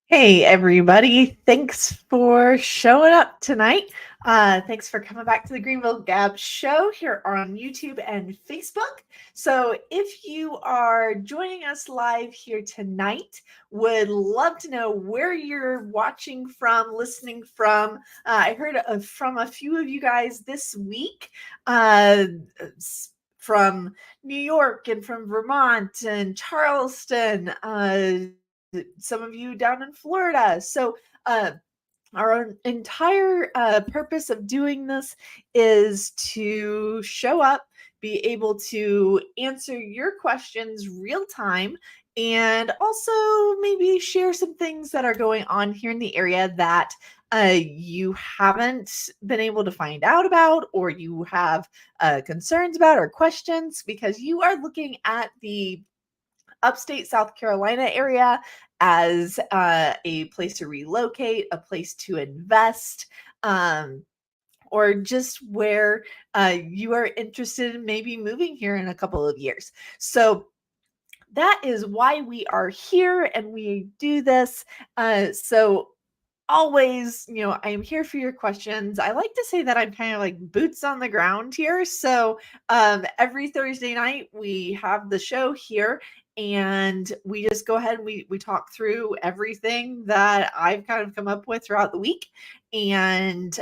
Hey, everybody. Thanks for showing up tonight. Thanks for coming back to the Greenville Gab show here on YouTube and Facebook. So, if you are joining us live here tonight, would love to know where you're watching from, listening from. I heard from a few of you guys this week. From New York and from Vermont and Charleston, some of you down in Florida. So, our entire purpose of doing this is to show up, be able to answer your questions real time, and also maybe share some things that are going on here in the area that you haven't been able to find out about, or you have concerns about or questions because you are looking at the upstate South Carolina area as a place to relocate, a place to invest, or just where you are interested in maybe moving here in a couple of years. So that is why we are here and we do this. So always, I am here for your questions. I like to say that I'm kind of like boots on the ground here. So every Thursday night we have the show here and we just go ahead and we talk through everything that I've kind of come up with throughout the week. And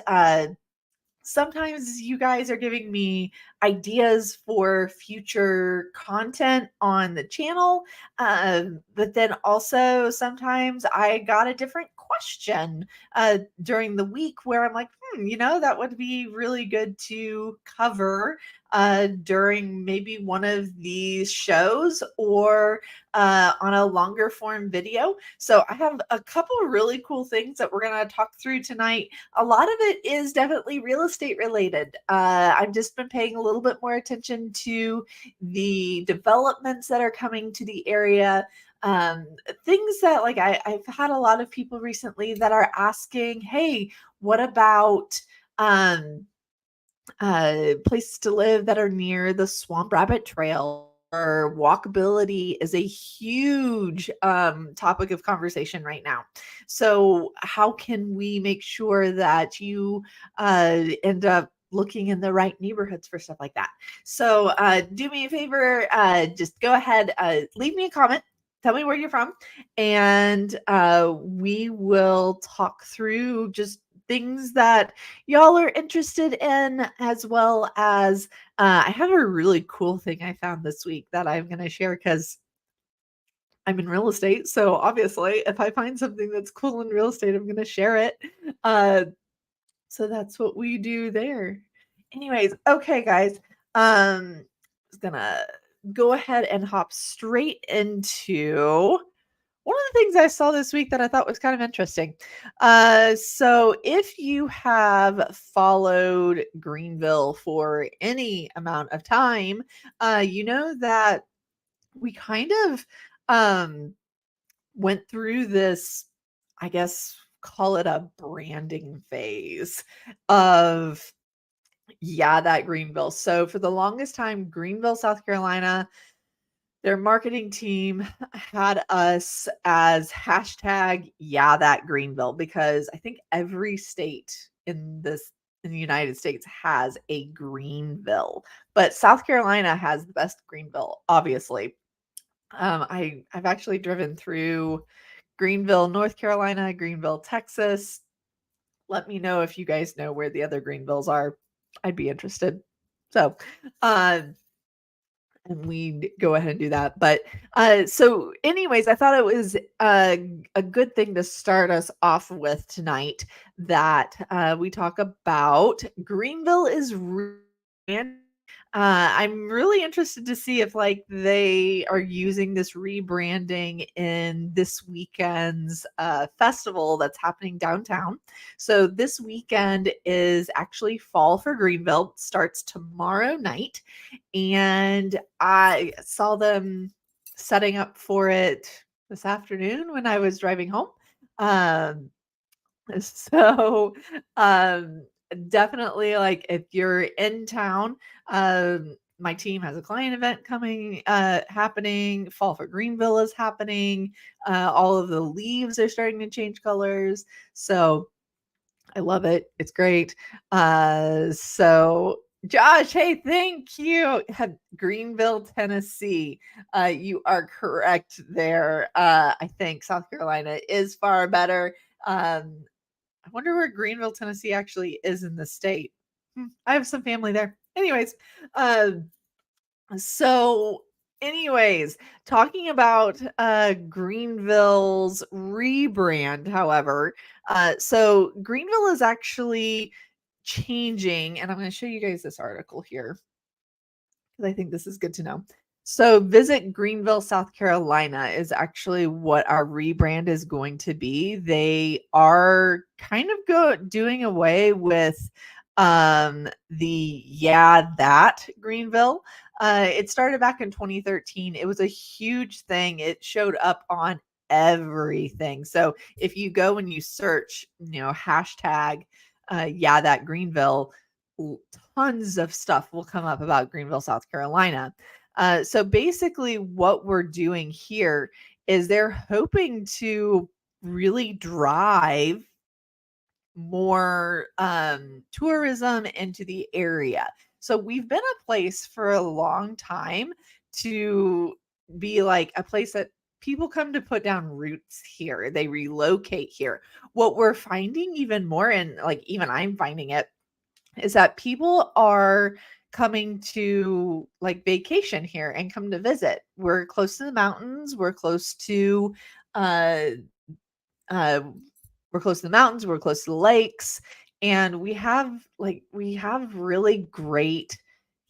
sometimes you guys are giving me ideas for future content on the channel. But then also sometimes I got a different question during the week where I'm like, that would be really good to cover during maybe one of these shows or on a longer form video. So I have a couple of really cool things that we're going to talk through tonight. A lot of it is definitely real estate related. I've just been paying a little bit more attention to the developments that are coming to the area. Things that like I've had a lot of people recently that are asking, hey, what about places to live that are near the Swamp Rabbit Trail? Or walkability is a huge topic of conversation right now. So, how can we make sure that you end up looking in the right neighborhoods for stuff like that? So, do me a favor, just go ahead, leave me a comment. Tell me where you're from, and we will talk through just things that y'all are interested in, as well as I have a really cool thing I found this week that I'm going to share because I'm in real estate. So obviously, if I find something that's cool in real estate, I'm going to share it. Uh, so that's what we do there. Anyways, okay, guys. I was gonna go ahead and hop straight into one of the things I saw this week that I thought was kind of interesting. So if you have followed Greenville for any amount of time, you know that we kind of um, went through this, I guess, call it a branding phase of, yeah, that Greenville. So for the longest time, Greenville, South Carolina, their marketing team had us as hashtag yeah that Greenville because I think every state in the United States has a Greenville, but South Carolina has the best Greenville, obviously. I've actually driven through Greenville, North Carolina, Greenville, Texas. Let me know if you guys know where the other Greenvilles are. I'd be interested. So, uh, and we go ahead and do that. But so, anyways, I thought it was a good thing to start us off with tonight that we talk about Greenville is I'm really interested to see if like they are using this rebranding in this weekend's festival that's happening downtown. So this weekend is actually Fall for Greenville. It starts tomorrow night, and I saw them setting up for it this afternoon when I was driving home. Um, so um, definitely like if you're in town, my team has a client event happening. Fall for Greenville is happening. All of the leaves are starting to change colors. So I love it. It's great. So Josh, hey, thank you. Greenville, Tennessee. You are correct there. I think South Carolina is far better. I wonder where Greenville, Tennessee actually is in the state. I have some family there. Anyways, uh, so anyways, talking about Greenville's rebrand, however, so Greenville is actually changing, and I'm going to show you guys this article here because I think this is good to know. So, Visit Greenville, South Carolina is actually what our rebrand is going to be. They are kind of doing away with the Yeah That Greenville. It started back in 2013. It was a huge thing. It showed up on everything. So, if you go and you search, hashtag Yeah That Greenville, tons of stuff will come up about Greenville, South Carolina. So basically, what we're doing here is they're hoping to really drive more tourism into the area. So we've been a place for a long time to be like a place that people come to put down roots here. They relocate here. What we're finding even more, and like even I'm finding it, is that people are coming to like vacation here and come to visit. We're close to the mountains. Uh, uh, we're close to the mountains. We're close to the lakes, and we have really great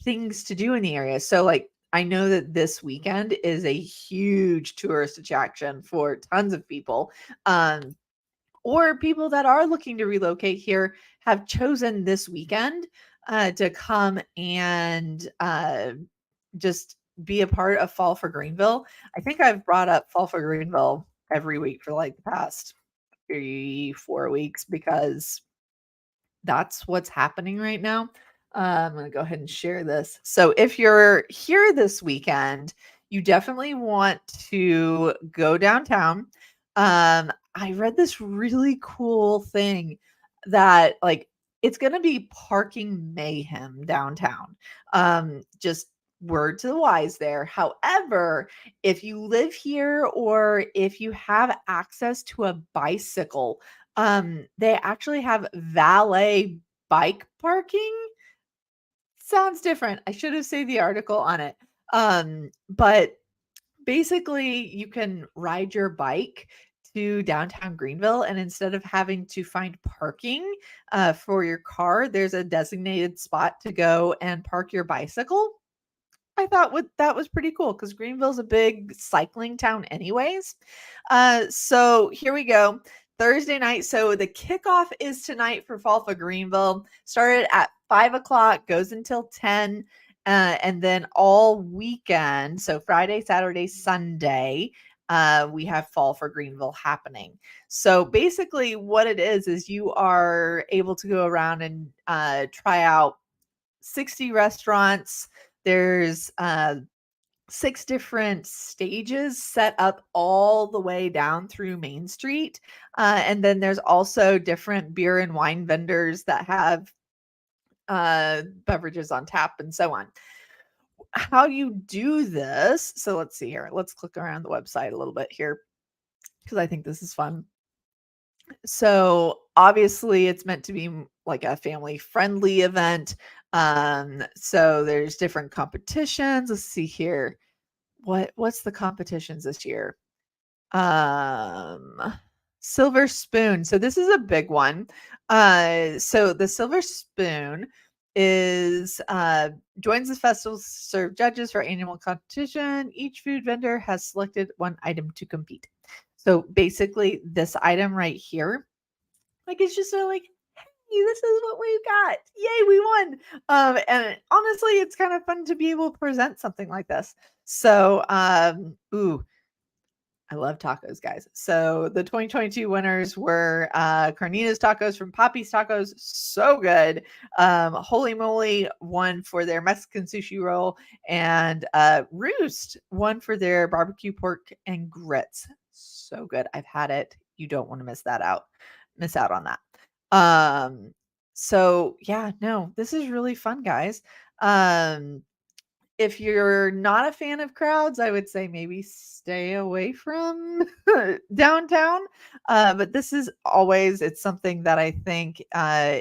things to do in the area. So like I know that this weekend is a huge tourist attraction for tons of people. Or people that are looking to relocate here have chosen this weekend to come and just be a part of Fall for Greenville. I think I've brought up Fall for Greenville every week for like the past 3-4 weeks because that's what's happening right now. I'm going to go ahead and share this. So if you're here this weekend, you definitely want to go downtown. I read this really cool thing that like it's going to be parking mayhem downtown. Just word to the wise there. However, if you live here or if you have access to a bicycle, they actually have valet bike parking. Sounds different. I should have saved the article on it. But basically you can ride your bike to downtown Greenville, and instead of having to find parking for your car, there's a designated spot to go and park your bicycle. I thought that was pretty cool because Greenville's a big cycling town, anyways. So here we go. Thursday night. So the kickoff is tonight for Fall for Greenville. Started at 5 o'clock, goes until 10, and then all weekend. So Friday, Saturday, Sunday. We have Fall for Greenville happening. So basically, what it is you are able to go around and try out 60 restaurants. There's 6 different stages set up all the way down through Main Street. And then there's also different beer and wine vendors that have beverages on tap and so on. How you do this? So let's see here. Let's click around the website a little bit here because I think this is fun. So obviously it's meant to be like a family friendly event. So there's different competitions. Let's see here. What's the competitions this year? Um Silver Spoon. So this is a big one. So the Silver Spoon is joins the festival to serve judges for annual competition. Each food vendor has selected one item to compete. So basically, this item right here, like it's just like, hey, this is what we got. Yay, we won. And honestly, it's kind of fun to be able to present something like this. So, ooh, I love tacos, guys. So the 2022 winners were Carnina's Tacos from Poppy's Tacos. So good. Holy Moly won for their Mexican sushi roll. And Roost won for their barbecue pork and grits. So good. I've had it. You don't want to miss out on that. So yeah, no, this is really fun, guys. If you're not a fan of crowds, I would say maybe stay away from downtown. But this is always, it's something that I think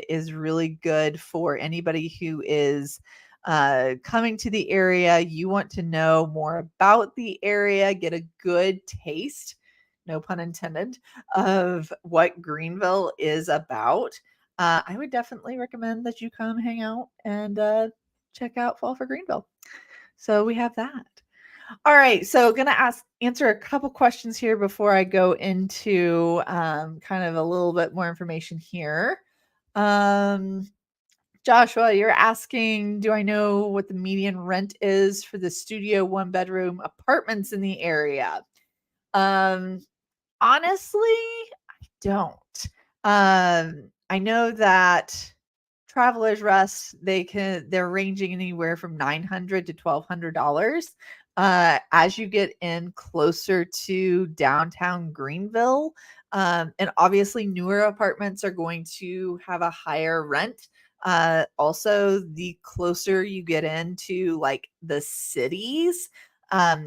is really good for anybody who is coming to the area. You want to know more about the area, get a good taste, no pun intended, of what Greenville is about. I would definitely recommend that you come hang out and check out Fall for Greenville. So we have that. All right. So gonna answer a couple questions here before I go into kind of a little bit more information here. Joshua, you're asking, do I know what the median rent is for the studio 1-bedroom apartments in the area? Honestly, I don't. I know that Travelers Rest, they're ranging anywhere from $900 to $1,200. As you get in closer to downtown Greenville, and obviously newer apartments are going to have a higher rent. Also, the closer you get into like the cities,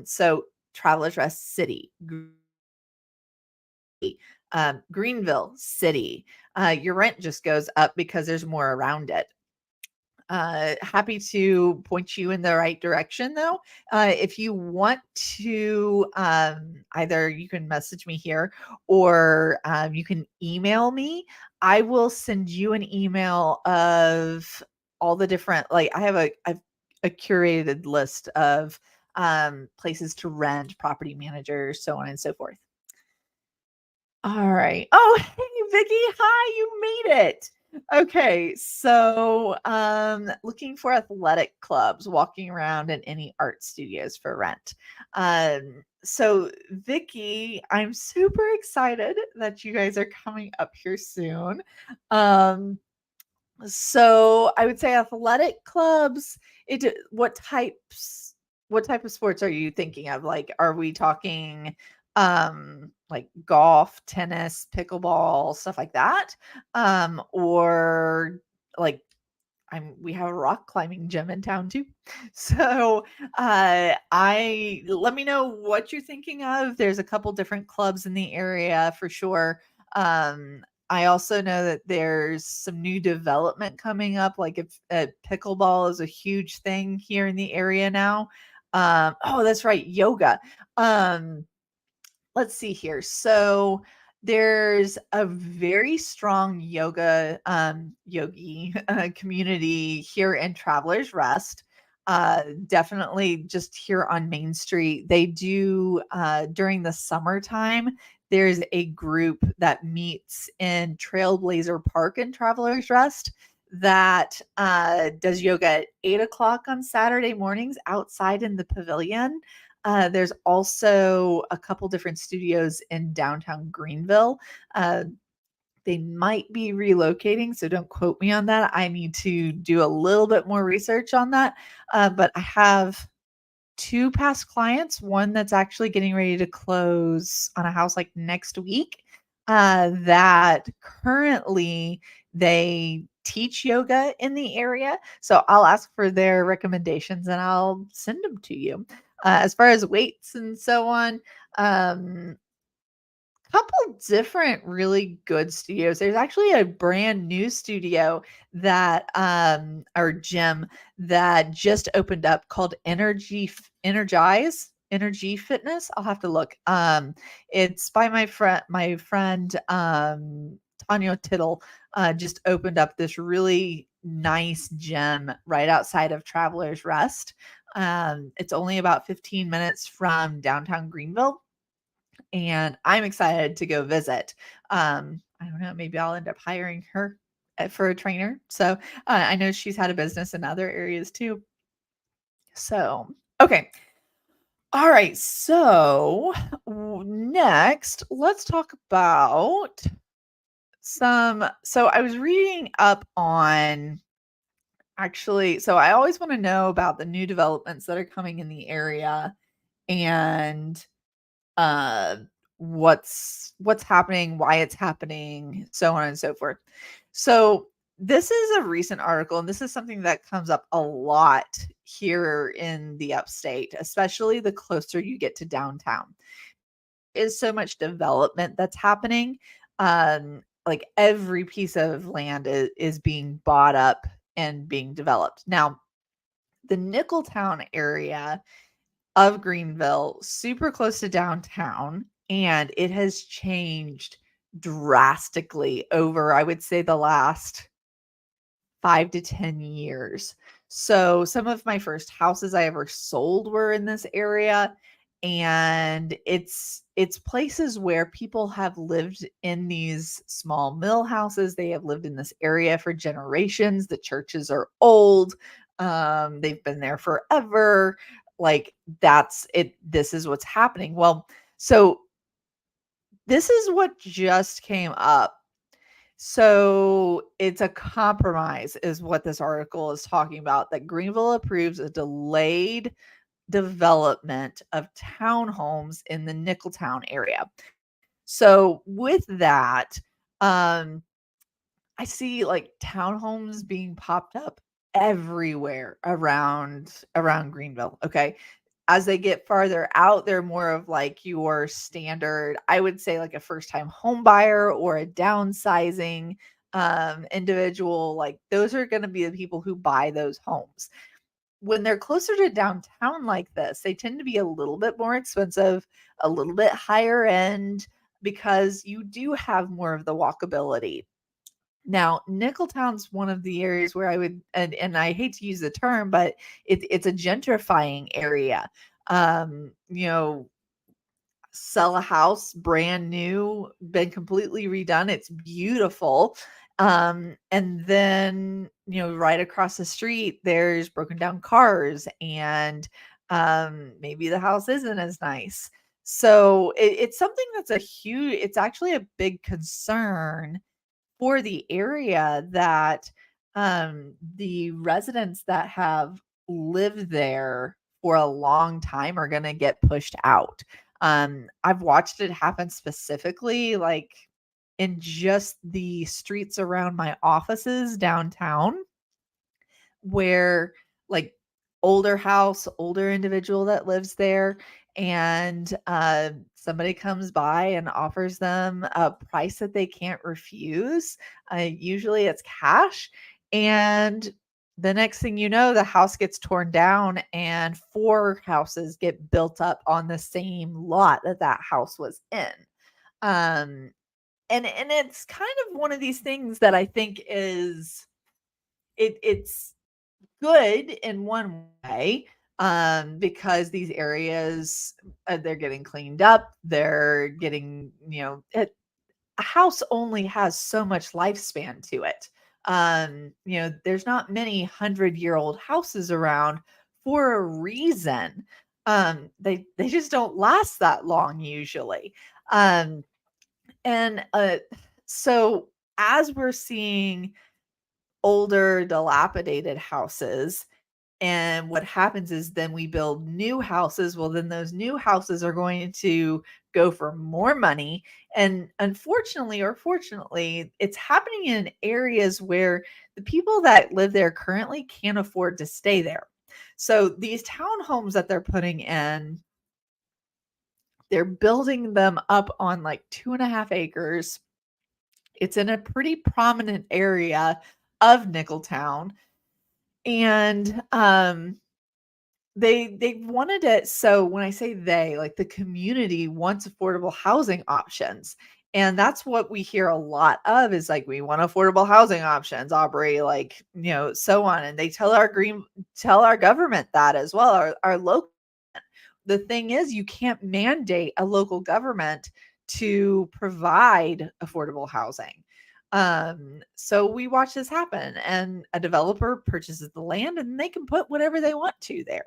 so Travelers Rest City, Greenville City, your rent just goes up because there's more around it. Happy to point you in the right direction though. If you want to, either you can message me here or you can email me. I will send you an email of all the different, like I have a curated list of places to rent, property managers, so on and so forth. All right. Oh, hey, Vicky. Hi, you made it. Okay. So, looking for athletic clubs, walking around in any art studios for rent. So Vicky, I'm super excited that you guys are coming up here soon. Um, so I would say athletic clubs, what type of sports are you thinking of? Like, are we talking like golf, tennis, pickleball, stuff like that? Or like we have a rock climbing gym in town too. So I let me know what you're thinking of. There's a couple different clubs in the area for sure. I also know that there's some new development coming up, like if pickleball is a huge thing here in the area now. Oh, that's right, yoga. Let's see here. So there's a very strong yogi community here in Travelers Rest. Definitely just here on Main Street. They do during the summertime. There's a group that meets in Trailblazer Park in Travelers Rest that does yoga at 8 o'clock on Saturday mornings outside in the pavilion. There's also a couple different studios in downtown Greenville. They might be relocating, so don't quote me on that. I need to do a little bit more research on that. But I have two past clients, one that's actually getting ready to close on a house like next week, that currently they teach yoga in the area. So I'll ask for their recommendations and I'll send them to you. As far as weights and so on, couple different really good studios. There's actually a brand new studio that or gym that just opened up called Energy Fitness. I'll have to look. It's by my friend Tanya Tittle just opened up this really nice gym right outside of Travelers Rest. It's only about 15 minutes from downtown Greenville and I'm excited to go visit. I don't know, maybe I'll end up hiring her for a trainer. So I know she's had a business in other areas too. So, okay. All right. So next, let's talk about so I was reading up on actually, so I always want to know about the new developments that are coming in the area and uh what's happening, why it's happening, so on and so forth. So this is a recent article, and this is something that comes up a lot here in the upstate, especially the closer you get to downtown. Is so much development that's happening. Like every piece of land is being bought up and being developed. Now, the Nickeltown area of Greenville, super close to downtown, and it has changed drastically over, I would say, the last 5 to 10 years. So some of my first houses I ever sold were in this area, and it's places where people have lived in these small mill houses. They have lived in this area for generations. The churches are old. They've been there forever. Like that's it. This is what's happening. Well, so this is what just came up. So it's a compromise, is what this article is talking about, that Greenville approves a delayed development of townhomes in the Nickeltown area. So with that, um, I see like townhomes being popped up everywhere around Greenville. Okay. As they get farther out, they're more of like your standard, I would say like a first time home buyer or a downsizing individual. Like those are going to be the people who buy those homes. When they're closer to downtown like this, they tend to be a little bit more expensive, a little bit higher end, because you do have more of the walkability. Now, Nickeltown's one of the areas where I would, and I hate to use the term, but it's a gentrifying area. You know, sell a house brand new, been completely redone. It's beautiful. And then, right across the street, there's broken down cars, and maybe the house isn't as nice. So it's something that's it's actually a big concern for the area, that the residents that have lived there for a long time are going to get pushed out. I've watched it happen specifically, like in just the streets around my offices downtown, where like older individual that lives there, and somebody comes by and offers them a price that they can't refuse. Usually it's cash, and the next thing you know, the house gets torn down and four houses get built up on the same lot that that house was in. um and it's kind of one of these things that I think is it's good in one way, because these areas, they're getting cleaned up, they're getting, a house only has so much lifespan to it. There's not many 100-year-old houses around for a reason. They just don't last that long usually. um and so as we're seeing older dilapidated houses, and what happens is then we build new houses. Well, then those new houses are going to go for more money. And unfortunately, or fortunately, it's happening in areas where the people that live there currently can't afford to stay there. So these townhomes that they're putting in, they're building them up on like 2.5 acres. It's in a pretty prominent area of Nickeltown. And they wanted it, so when I say they, like the community wants affordable housing options. And that's what we hear a lot of, is like, we want affordable housing options, Aubree, like, so on. And they tell our government that as well, our local. The thing is, you can't mandate a local government to provide affordable housing. So we watch this happen, and a developer purchases the land and they can put whatever they want to there.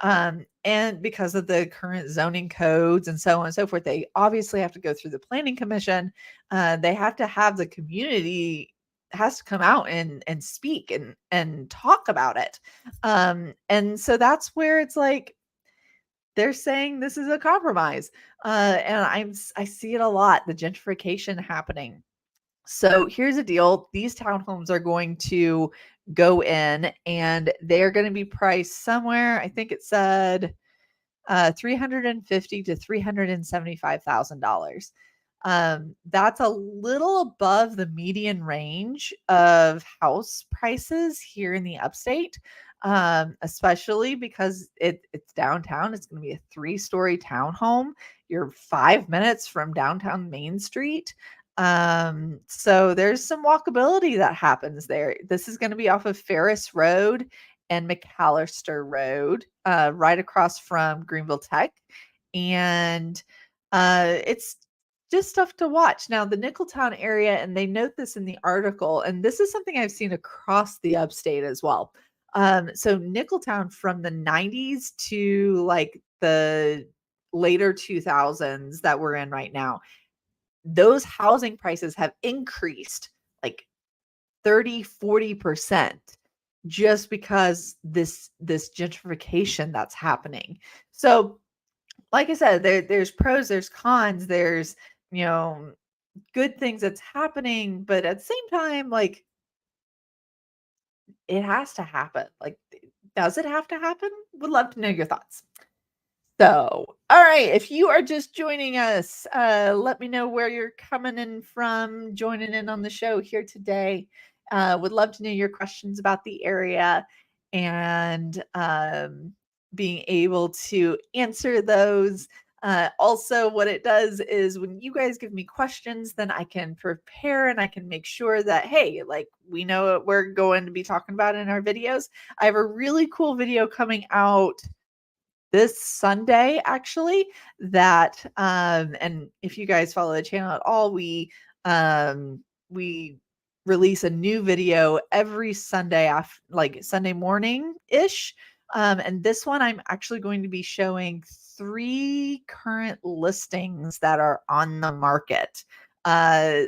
And because of the current zoning codes and so on and so forth, they obviously have to go through the planning commission. They have to have the community has to come out and speak and talk about it. And so that's where it's like they're saying this is a compromise. And I see it a lot, the gentrification happening. So here's the deal. These townhomes are going to go in and they're going to be priced somewhere. I think it said 350 to $375,000. That's a little above the median range of house prices here in the upstate, especially because it's downtown. It's going to be a 3-story townhome. You're 5 minutes from downtown Main Street. So there's some walkability that happens there. This is going to be off of Ferris Road and McAllister Road, right across from Greenville Tech. And it's just stuff to watch. Now, the Nickeltown area, and they note this in the article, and this is something I've seen across the upstate as well. So Nickeltown from the 90s to like the later 2000s that we're in right now, those housing prices have increased like 30-40% just because this gentrification that's happening. So like I said, there's pros, there's cons, there's good things that's happening, but at the same time, like it has to happen. Like, does it have to happen? Would love to know your thoughts. So, all right, if you are just joining us, let me know where you're coming in from, joining in on the show here today. Would love to know your questions about the area and being able to answer those. Also, what it does is when you guys give me questions, then I can prepare and I can make sure that, hey, like we know what we're going to be talking about in our videos. I have a really cool video coming out this Sunday, actually, that and if you guys follow the channel at all, we release a new video every Sunday like Sunday morning ish. And this one I'm actually going to be showing 3 current listings that are on the market.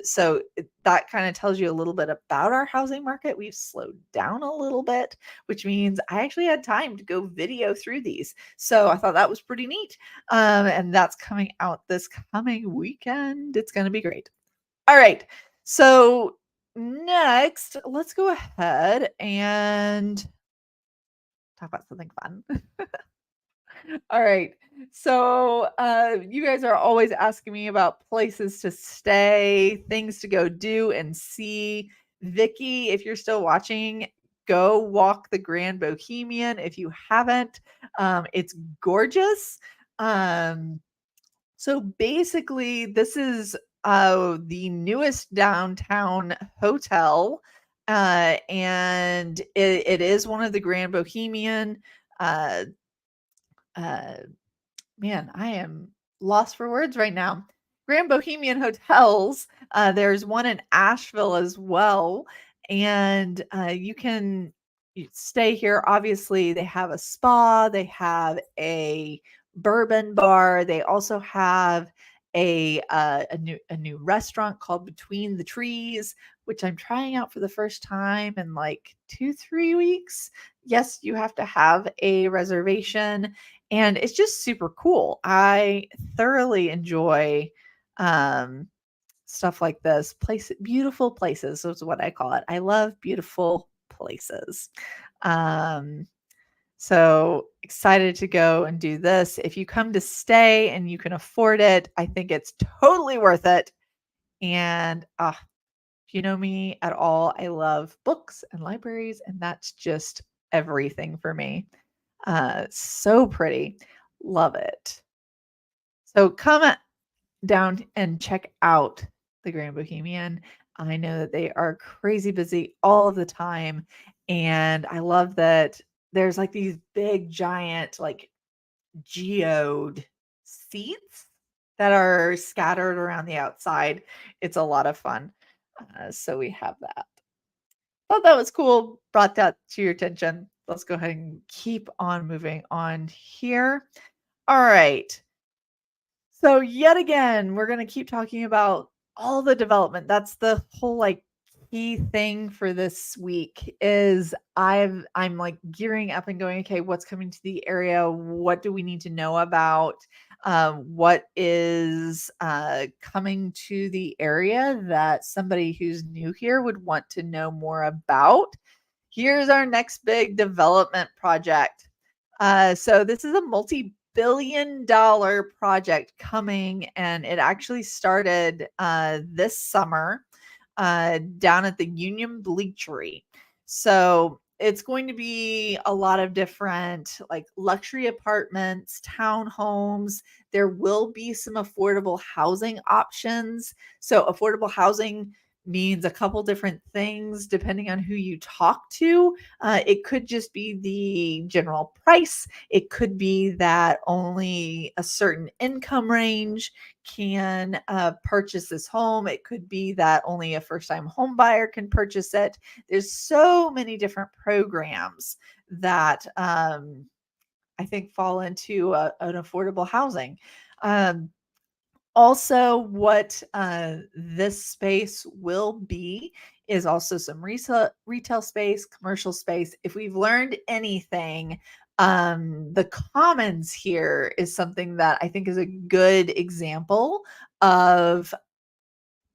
So that kind of tells you a little bit about our housing market. We've slowed down a little bit, which means I actually had time to go video through these. So I thought that was pretty neat. And that's coming out this coming weekend. It's going to be great. All right. So next, let's go ahead and talk about something fun. All right. So, you guys are always asking me about places to stay, things to go do and see. Vicky, if you're still watching, go walk the Grand Bohemian if you haven't. It's gorgeous. So basically, this is the newest downtown hotel, and it is one of the Grand Bohemian. Uh, uh, Man, I am lost for words right now. Grand Bohemian Hotels. There's one in Asheville as well. And you can stay here. Obviously, they have a spa, they have a bourbon bar. They also have a new restaurant called Between the Trees, which I'm trying out for the first time in like 2-3 weeks. Yes, you have to have a reservation, and it's just super cool. I thoroughly enjoy stuff like this. Beautiful places is what I call it. I love beautiful places. So excited to go and do this. If you come to stay and you can afford it, I think it's totally worth it. And if you know me at all, I love books and libraries, and that's just everything for me. So pretty. Love it. So come down and check out the Grand Bohemian. I know that they are crazy busy all of the time. And I love that there's like these big, giant, like geode seats that are scattered around the outside. It's a lot of fun. So we have that. Thought that was cool. Brought that to your attention. Let's go ahead and keep on moving on here. All right. So yet again, we're going to keep talking about all the development. That's the whole like key thing for this week is I'm like gearing up and going, okay, what's coming to the area? What do we need to know about? What is coming to the area that somebody who's new here would want to know more about? Here's our next big development project. So this is a multi-billion-dollar project coming, and it actually started this summer down at the Union Bleachery. So it's going to be a lot of different like luxury apartments, townhomes. There will be some affordable housing options. So affordable housing means a couple different things depending on who you talk to. It could just be the general price. It could be that only a certain income range can purchase this home. It could be that only a first time home buyer can purchase it. There's so many different programs that I think fall into an affordable housing. Um, Also, what this space will be is also some retail space, commercial space. If we've learned anything, the commons here is something that I think is a good example of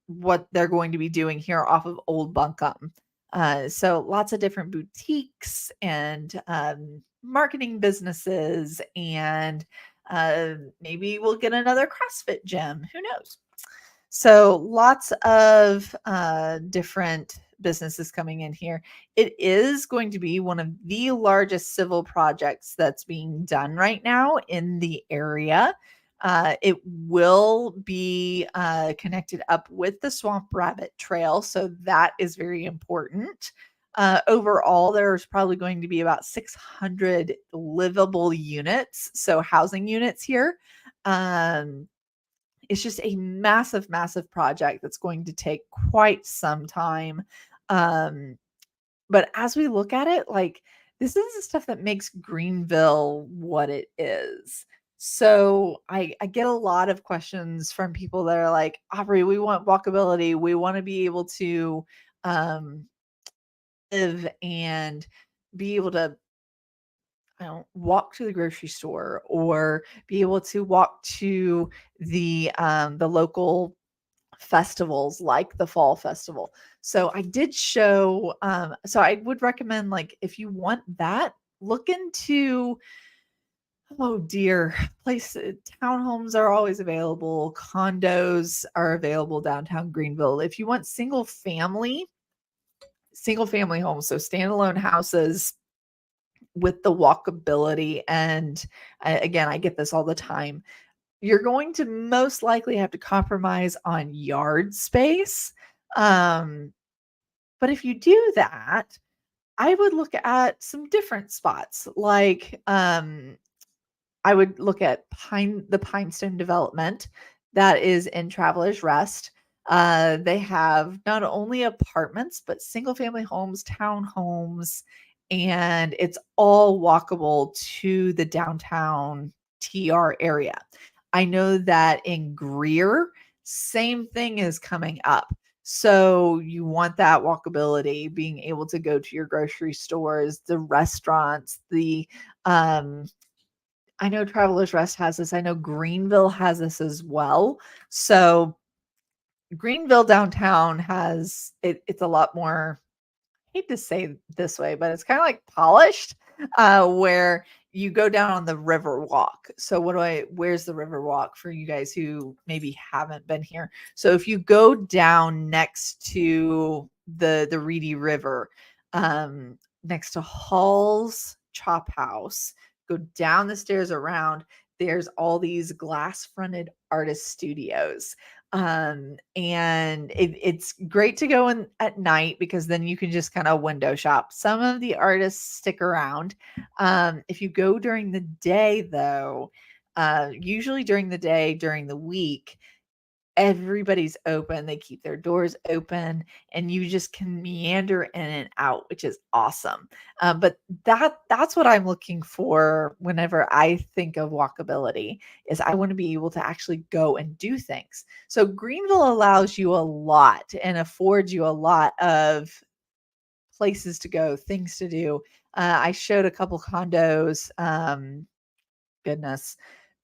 what they're going to be doing here off of Old Buncombe. So lots of different boutiques and marketing businesses, and maybe we'll get another CrossFit gym. Who knows? So lots of different businesses coming in here. It is going to be one of the largest civil projects that's being done right now in the area. It will be connected up with the Swamp Rabbit Trail, so that is very important. Overall, there's probably going to be about 600 livable units, so housing units here. It's just a massive, massive project that's going to take quite some time. Um, but as we look at it, like this is the stuff that makes Greenville what it is. So I get a lot of questions from people that are like, Aubree, we want walkability. We want to be able to um, live and be able to walk to the grocery store or be able to walk to the local festivals like the fall festival. So I did show so I would recommend like if you want that, look into oh dear, place townhomes are always available, condos are available downtown Greenville. If you want single family homes, so standalone houses with the walkability and again, I get this all the time. You're going to most likely have to compromise on yard space. Um, but if you do that, I would look at some different spots. Like I would look at the Pinestone development that is in Travelers Rest. They have not only apartments, but single family homes, townhomes, and it's all walkable to the downtown TR area. I know that in Greer, same thing is coming up. So you want that walkability, being able to go to your grocery stores, the restaurants, the I know Travelers Rest has this. I know Greenville has this as well. So Greenville downtown has it's a lot more, I hate to say this way, but it's kind of like polished, where you go down on the river walk. So where's the river walk for you guys who maybe haven't been here? So if you go down next to the Reedy River, next to Hall's Chop House, go down the stairs around, there's all these glass fronted artist studios. And it's great to go in at night because then you can just kind of window shop. Some of the artists stick around. If you go during the day, though, usually during the day, during the week, everybody's open. They keep their doors open and you just can meander in and out, which is awesome. But that's what I'm looking for whenever I think of walkability is I want to be able to actually go and do things. So Greenville allows you a lot and affords you a lot of places to go, things to do. I showed a couple condos, goodness,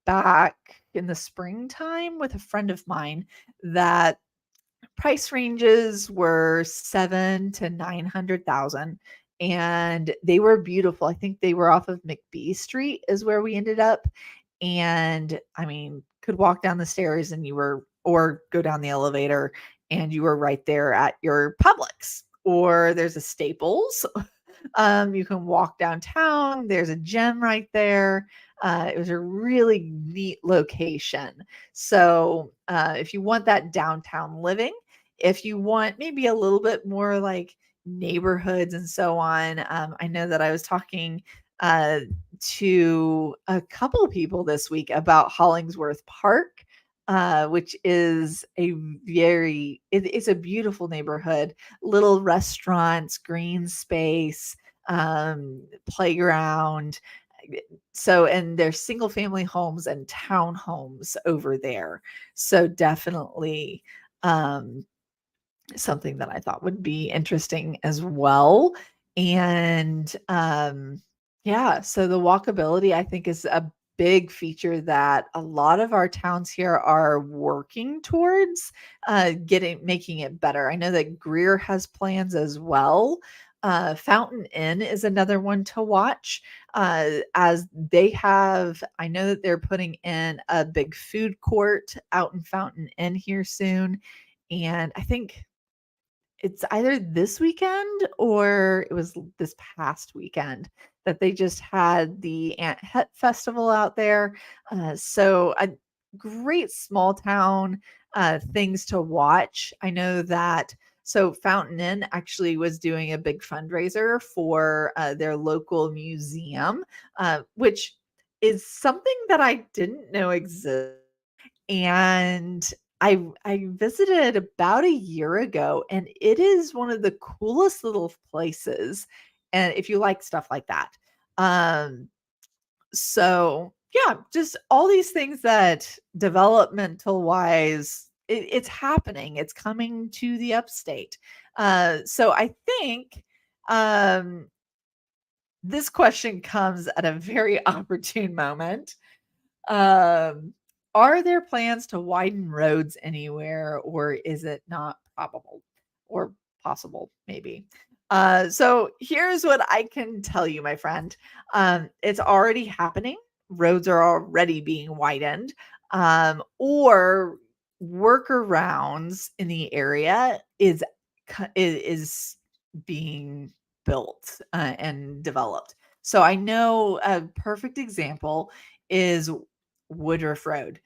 back in the springtime with a friend of mine that price ranges were 7 to 900,000 and they were beautiful. I think they were off of McBee Street is where we ended up. And I mean, could walk down the stairs and you were or go down the elevator and you were right there at your Publix or there's a Staples. You can walk downtown. There's a gym right there. It was a really neat location. So if you want that downtown living, if you want maybe a little bit more like neighborhoods and so on, I know that I was talking uh, to a couple people this week about Hollingsworth Park. Which is it's a beautiful neighborhood, little restaurants, green space, playground. So, and there's single family homes and townhomes over there. So definitely, um, something that I thought would be interesting as well. And yeah, so the walkability I think is a big feature that a lot of our towns here are working towards getting making it better. I know that Greer has plans as well. Fountain Inn is another one to watch as they have. I know that they're putting in a big food court out in Fountain Inn here soon. And I think it's either this weekend or it was this past weekend that they just had the Aunt Het Festival out there. So a great small town things to watch. I know that so Fountain Inn actually was doing a big fundraiser for their local museum, which is something that I didn't know existed. And I visited about a year ago, and it is one of the coolest little places, and if you like stuff like that. Um, so yeah, just all these things that developmental wise, it's happening. It's coming to the upstate. So I think um, this question comes at a very opportune moment. Um, are there plans to widen roads anywhere, or is it not probable or possible, maybe? So here's what I can tell you, my friend. It's already happening. Roads are already being widened, or workarounds in the area is being built and developed. So I know a perfect example is Woodruff Road.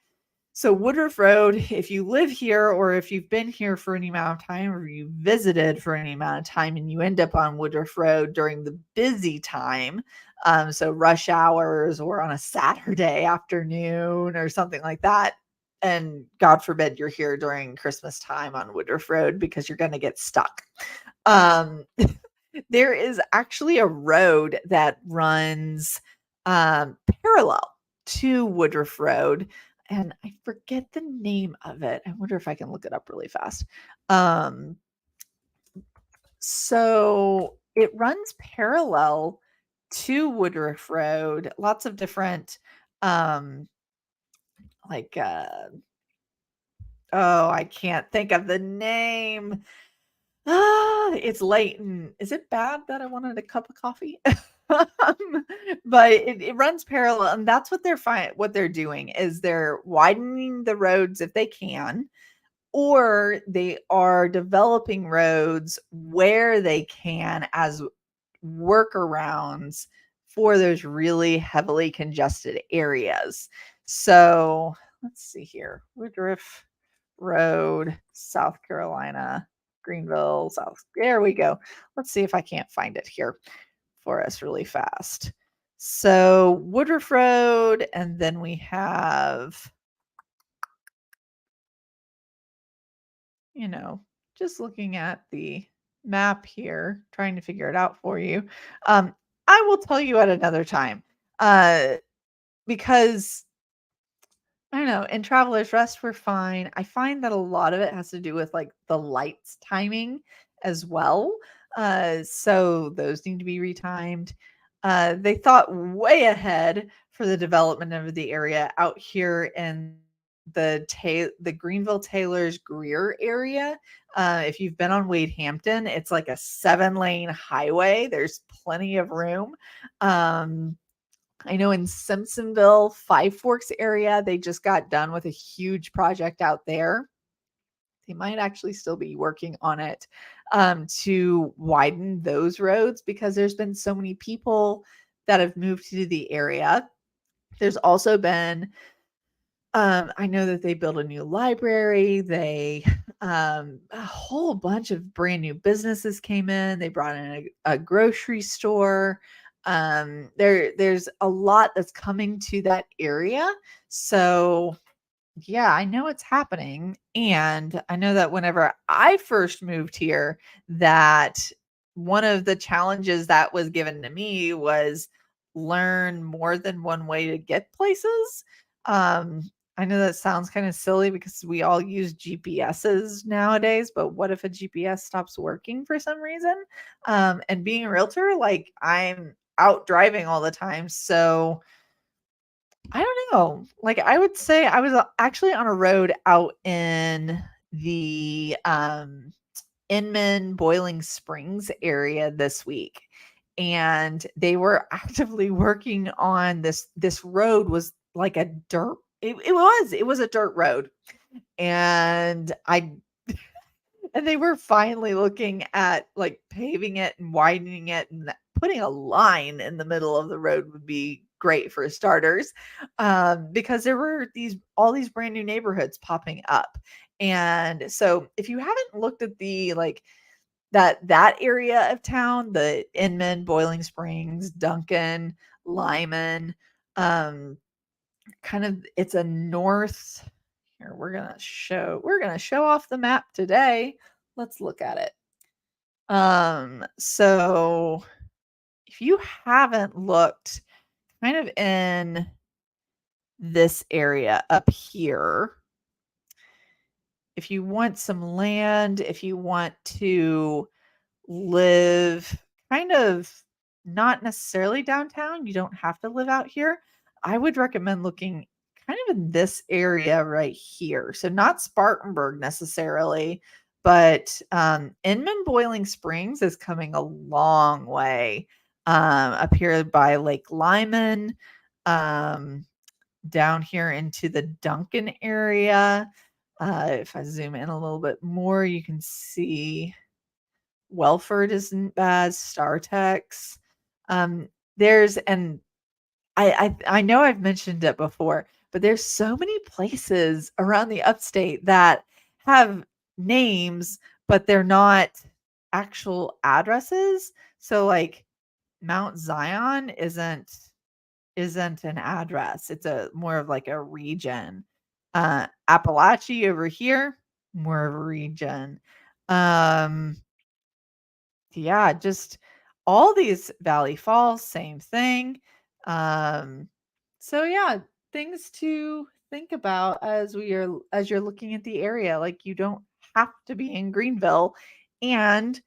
So Woodruff Road, if you live here or if you've been here for any amount of time or you visited for any amount of time and you end up on Woodruff Road during the busy time, so rush hours or on a Saturday afternoon or something like that, and God forbid you're here during Christmas time on Woodruff Road because you're going to get stuck. Um, there is actually a road that runs parallel to Woodruff Road, and I forget the name of it. I wonder if I can look it up really fast. Um, so it runs parallel to Woodruff Road. Lots of different, um, like, oh, I can't think of the name. It's late and is it bad that I wanted a cup of coffee? But it runs parallel and that's what they're doing is they're widening the roads if they can, or they are developing roads where they can as workarounds for those really heavily congested areas. So let's see here. Woodruff Road, South Carolina, Greenville, South. There we go. Let's see if I can't find it here for us really fast. So Woodruff Road, and then we have you know, just looking at the map here, trying to figure it out for you. I will tell you at another time. Because I don't know, in Traveler's Rest, we're fine. I find that a lot of it has to do with like the lights timing as well. So those need to be retimed. They thought way ahead for the development of the area out here in the Greenville Taylor's Greer area. If you've been on Wade Hampton, it's like a 7-lane highway. There's plenty of room. I know in Simpsonville, Five Forks area, they just got done with a huge project out there. They might actually still be working on it to widen those roads because there's been so many people that have moved to the area. There's also been, I know that they built a new library. They, a whole bunch of brand new businesses came in. They brought in a grocery store. There's a lot that's coming to that area. So yeah, I know it's happening. And I know that whenever I first moved here, that one of the challenges that was given to me was learn more than one way to get places. I know that sounds kind of silly because we all use GPSs nowadays, but what if a GPS stops working for some reason? And being a realtor, like I'm out driving all the time. So I don't know. Like I would say I was actually on a road out in the Inman Boiling Springs area this week. And they were actively working on this road was like a dirt it was a dirt road. And they were finally looking at like paving it and widening it, and putting a line in the middle of the road would be great for starters, because there were all these brand new neighborhoods popping up. And so if you haven't looked at the like that area of town, the Inman, Boiling Springs, Duncan, Lyman, um, kind of it's a north here. We're gonna show off the map today. Let's look at it. So if you haven't looked kind of in this area up here, if you want some land, if you want to live kind of not necessarily downtown, you don't have to live out here. I would recommend looking kind of in this area right here. So not Spartanburg necessarily, but Inman Boiling Springs is coming a long way. Up here by Lake Lyman, um, down here into the Duncan area. If I zoom in a little bit more, you can see Welford isn't bad, StarTex. There's and I know I've mentioned it before, but there's so many places around the upstate that have names, but they're not actual addresses. So like Mount Zion isn't an address. It's a more of like a region. Appalachia over here, more of a region. Um yeah, just all these Valley Falls, same thing. Um, so yeah, things to think about as you're looking at the area. Like you don't have to be in Greenville, and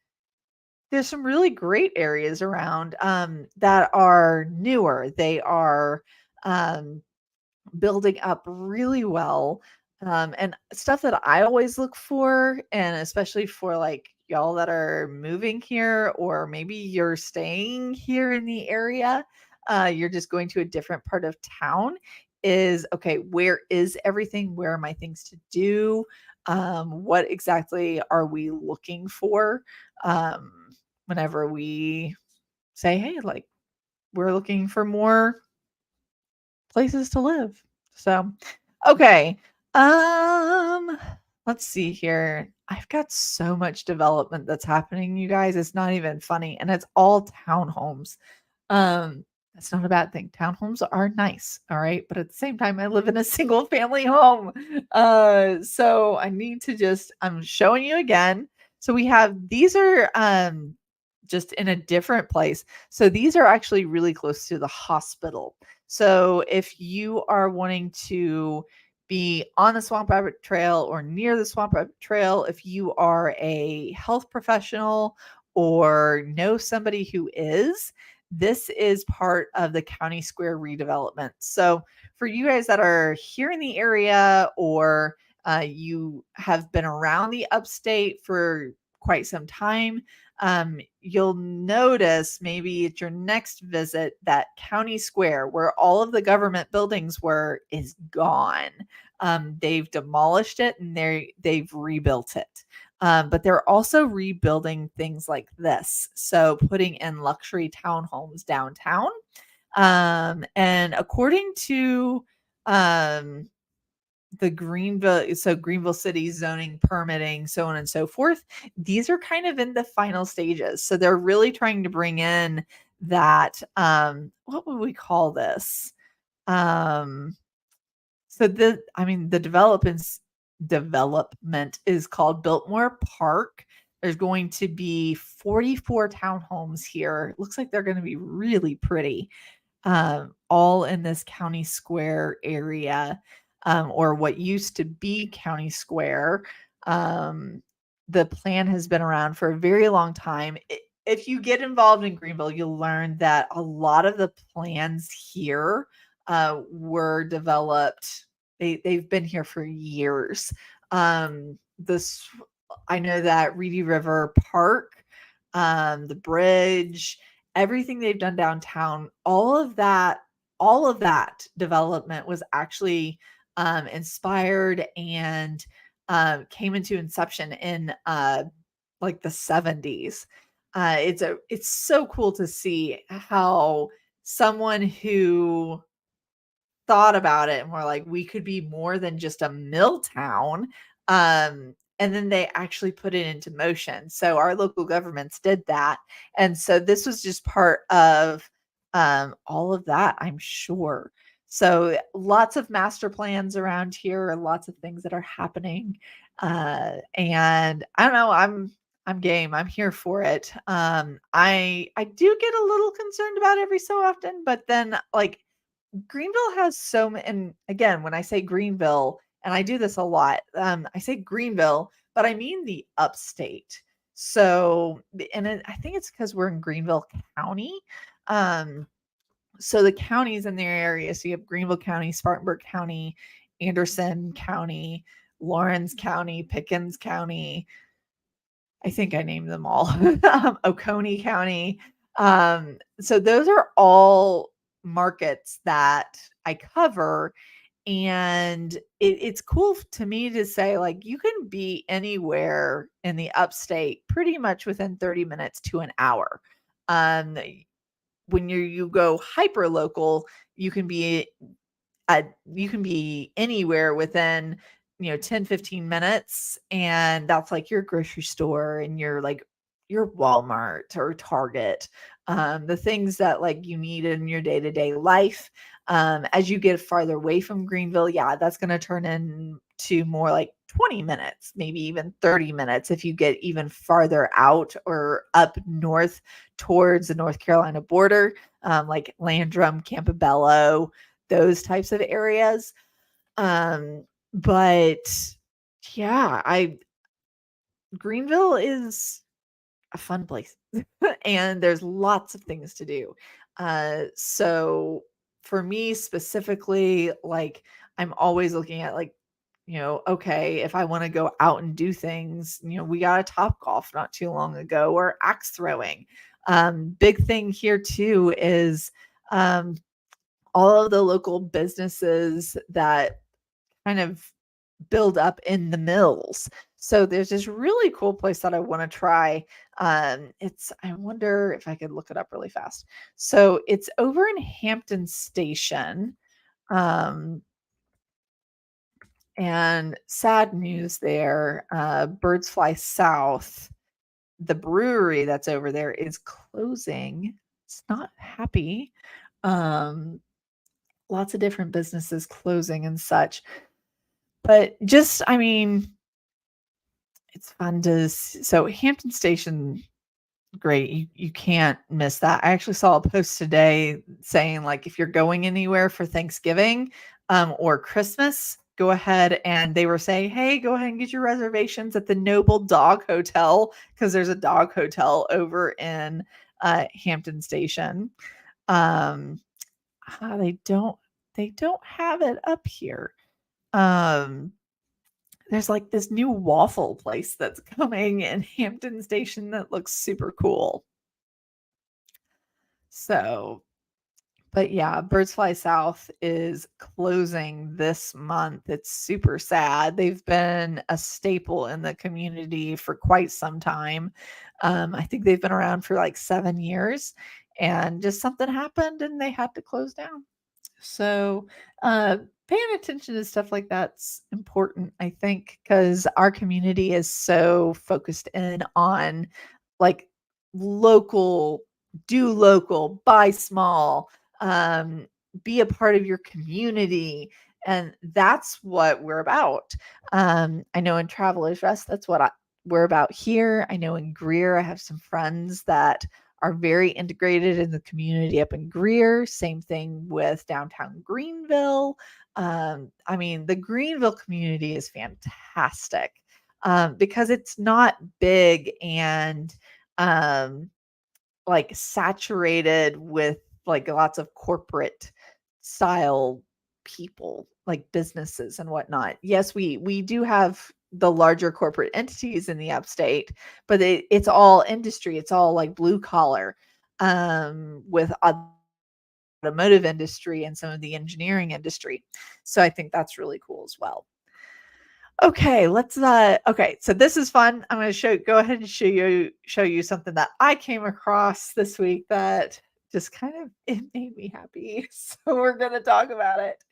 there's some really great areas around that are newer. They are um, building up really well. And stuff that I always look for, and especially for like y'all that are moving here, or maybe you're staying here in the area, you're just going to a different part of town, is okay, where is everything? Where are my things to do? What exactly are we looking for um, whenever we say, hey, like we're looking for more places to live. So, okay. Um, let's see here. I've got so much development that's happening, you guys. It's not even funny, and it's all townhomes. Um, That's not a bad thing. Townhomes are nice, all right? But at the same time, I live in a single family home. So I need to just I'm showing you again. So we have these are just in a different place. So these are actually really close to the hospital. So if you are wanting to be on the Swamp Rabbit Trail or near the Swamp Rabbit Trail, if you are a health professional or know somebody who is, this is part of the County Square redevelopment. So for you guys that are here in the area or you have been around the upstate for quite some time, you'll notice maybe at your next visit that County Square, where all of the government buildings were, is gone. They've demolished it and they've rebuilt it. But they're also rebuilding things like this. So putting in luxury townhomes downtown. And according to the Greenville City zoning, permitting, so on and so forth, these are kind of in the final stages. So they're really trying to bring in that, what would we call this? Um, the development is called Biltmore Park. There's going to be 44 townhomes here. Looks like they're going to be really pretty, all in this County Square area, or what used to be County Square. Um, the plan has been around for a very long time. If you get involved in Greenville, you'll learn that a lot of the plans here were developed. They've been here for years. This I know that Reedy River Park, the bridge, everything they've done downtown, all of that development was actually inspired and came into inception in like the 70s. It's so cool to see how someone who thought about it and we're like, we could be more than just a mill town. And then they actually put it into motion. So our local governments did that. And so this was just part of all of that, I'm sure. So lots of master plans around here, lots of things that are happening. And I don't know, I'm game. I'm here for it. I do get a little concerned about every so often, but then like Greenville has so many, and again, when I say Greenville, and I do this a lot, I say Greenville, but I mean the upstate. So, I think it's because we're in Greenville County. Um, so the counties in their area, so you have Greenville County, Spartanburg County, Anderson County, Lawrence County, Pickens County. I think I named them all. Oconee County. So those are all markets that I cover. And it's cool to me to say, like, you can be anywhere in the upstate pretty much within 30 minutes to an hour. Um, when you go hyper local, you can be you can be anywhere within 10-15 minutes, and that's like your grocery store and your Walmart or Target, the things that like you need in your day-to-day life. As you get farther away from Greenville, yeah, that's going to turn into more like 20 minutes, maybe even 30 minutes if you get even farther out or up north towards the North Carolina border, like Landrum, Campobello, those types of areas. But yeah, I Greenville is a fun place and there's lots of things to do. So for me specifically, like I'm always looking at like, okay, if I want to go out and do things, we got a Top Golf not too long ago, or axe throwing. Big thing here too is all of the local businesses that kind of build up in the mills. So there's this really cool place that I want to try. I wonder if I could look it up really fast. So it's over in Hampton Station. Um, and sad news there, Birds Fly South, the brewery that's over there is closing. It's not happy. Lots of different businesses closing and such. But just, I mean, it's fun to so Hampton Station, great. You can't miss that. I actually saw a post today saying, like, if you're going anywhere for Thanksgiving, or Christmas, go ahead, and they were saying, "Hey, go ahead and get your reservations at the Noble Dog Hotel," because there's a dog hotel over in, Hampton Station. Um, they don't have it up here. Um, there's, like, this new waffle place that's coming in Hampton Station that looks super cool. So, but yeah, Birds Fly South is closing this month. It's super sad. They've been a staple in the community for quite some time. I think they've been around for like 7 years, and just something happened and they had to close down. So, paying attention to stuff like that's important, I think, because our community is so focused in on, like, local, do local, buy small, um, be a part of your community. And that's what we're about. I know in Travelers Rest, that's what we're about here. I know in Greer, I have some friends that are very integrated in the community up in Greer. Same thing with downtown Greenville. I mean, the Greenville community is fantastic, because it's not big and, um, like, saturated with, like, lots of corporate style people, like businesses and whatnot. Yes, we do have the larger corporate entities in the upstate, but it's all industry. It's all like blue collar, with automotive industry and some of the engineering industry. So I think that's really cool as well. Okay, let's okay, so this is fun. I'm going to go ahead and show you something that I came across this week that just kind of it made me happy. So we're going to talk about it.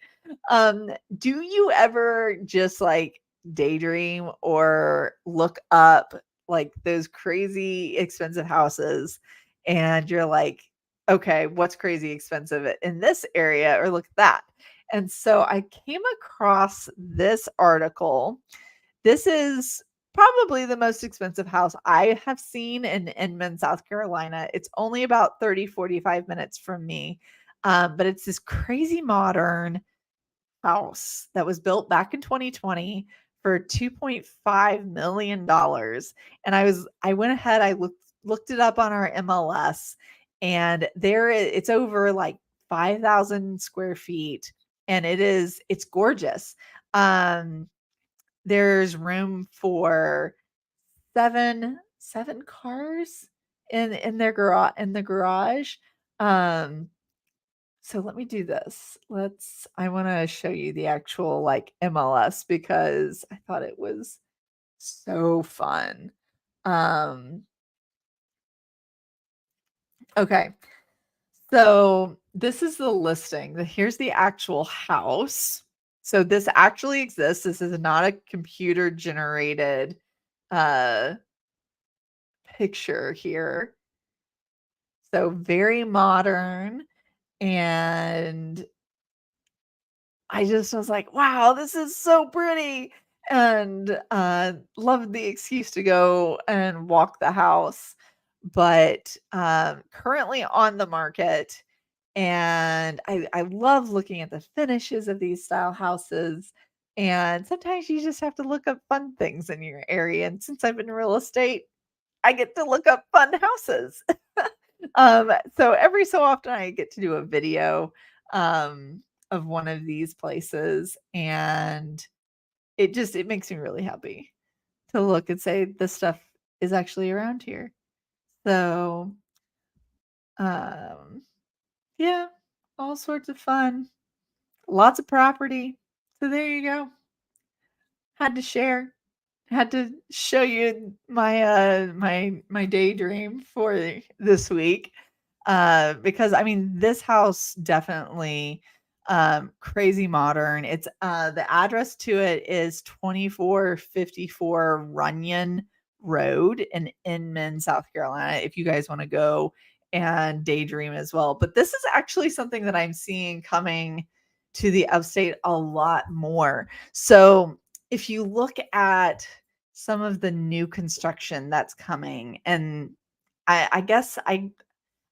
Do you ever just, like, daydream or look up, like, those crazy expensive houses and you're like, okay, what's crazy expensive in this area, or look at that? And so I came across this article. This is probably the most expensive house I have seen in Inman, South Carolina. It's only about 30-45 minutes from me. But it's this crazy modern house that was built back in 2020 for $2.5 million. And I went ahead, I looked it up on our MLS, and it's over like 5,000 square feet, and it's gorgeous. Um, there's room for seven cars in the garage. Um, so let me do this. I want to show you the actual, like, MLS, because I thought it was so fun. Um, okay. So this is the listing. Here's the actual house. So this actually exists. This is not a computer generated uh picture here. So very modern, and I just was like, wow, this is so pretty. And loved the excuse to go and walk the house. But currently on the market, and I love looking at the finishes of these style houses. And sometimes you just have to look up fun things in your area. And since I'm in real estate, I get to look up fun houses. So every so often I get to do a video, of one of these places, and it makes me really happy to look and say this stuff is actually around here. So, um, yeah, all sorts of fun, lots of property. So there you go. Had to share. Had to show you my daydream for this week. Because I mean, this house definitely, crazy modern. It's the address to it is 2454 Runyon Road in Inman, South Carolina. If you guys want to go and daydream as well. But this is actually something that I'm seeing coming to the upstate a lot more. So if you look at some of the new construction that's coming, and I guess I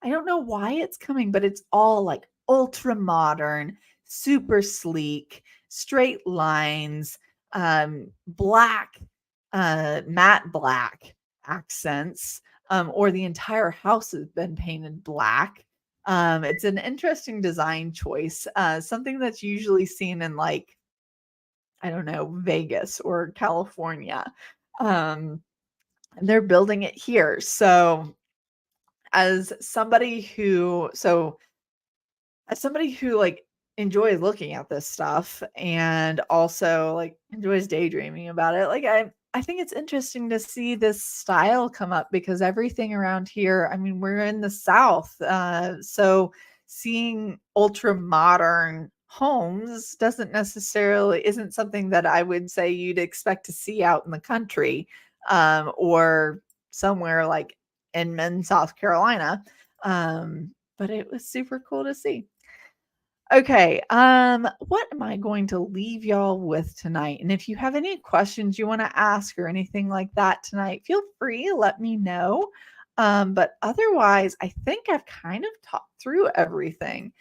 don't know why it's coming, but it's all like ultra modern, super sleek, straight lines, black, matte black accents, or the entire house has been painted black. It's an interesting design choice, something that's usually seen in like, I don't know, Vegas or California. Um, and they're building it here. So as somebody who, so as somebody who like enjoys looking at this stuff and also like enjoys daydreaming about it, like I think it's interesting to see this style come up because everything around here, I mean, we're in the South. So seeing ultra modern homes doesn't necessarily isn't something that I would say you'd expect to see out in the country, or somewhere like Inman, South Carolina. But it was super cool to see. Okay, what am I going to leave y'all with tonight? And if you have any questions you want to ask or anything like that tonight, feel free, let me know. But otherwise, I think I've kind of talked through everything.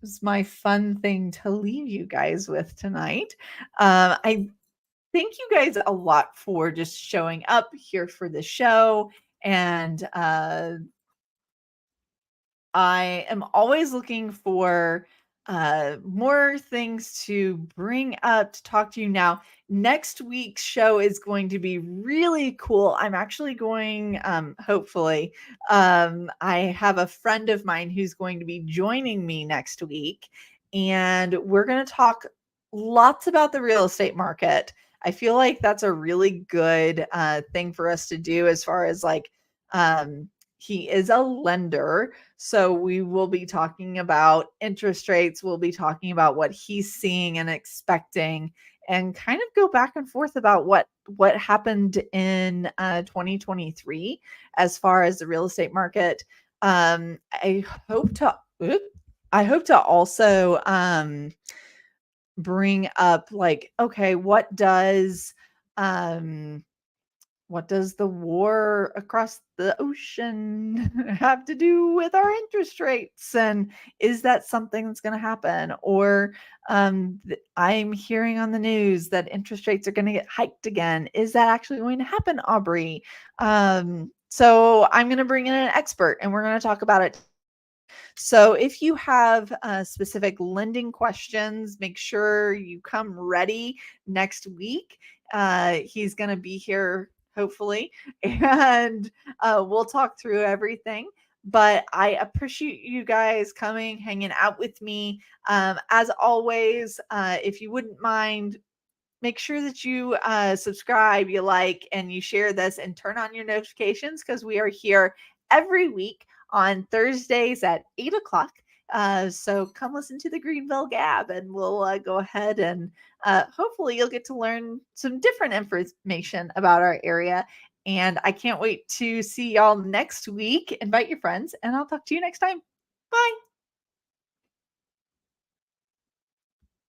It's my fun thing to leave you guys with tonight. I thank you guys a lot for just showing up here for the show, and I am always looking for more things to bring up to talk to you now. Next week's show is going to be really cool. I'm actually going, hopefully, I have a friend of mine who's going to be joining me next week, and we're going to talk lots about the real estate market. I feel like that's a really good thing for us to do as far as like, he is a lender. So we will be talking about interest rates. We'll be talking about what he's seeing and expecting, and kind of go back and forth about what happened in 2023 as far as the real estate market. I hope to I hope to also bring up like, okay, what does the war across the ocean have to do with our interest rates? And is that something that's going to happen? Or I'm hearing on the news that interest rates are going to get hiked again. Is that actually going to happen, Aubree? So I'm going to bring in an expert and we're going to talk about it. So if you have specific lending questions, make sure you come ready next week. He's going to be here, hopefully, and we'll talk through everything. But I appreciate you guys coming, hanging out with me. As always, if you wouldn't mind, make sure that you subscribe, you like, and you share this and turn on your notifications because we are here every week on Thursdays at 8 o'clock. So come listen to the Greenville Gab and we'll go ahead and hopefully you'll get to learn some different information about our area. And I can't wait to see y'all next week. Invite your friends and I'll talk to you next time. Bye.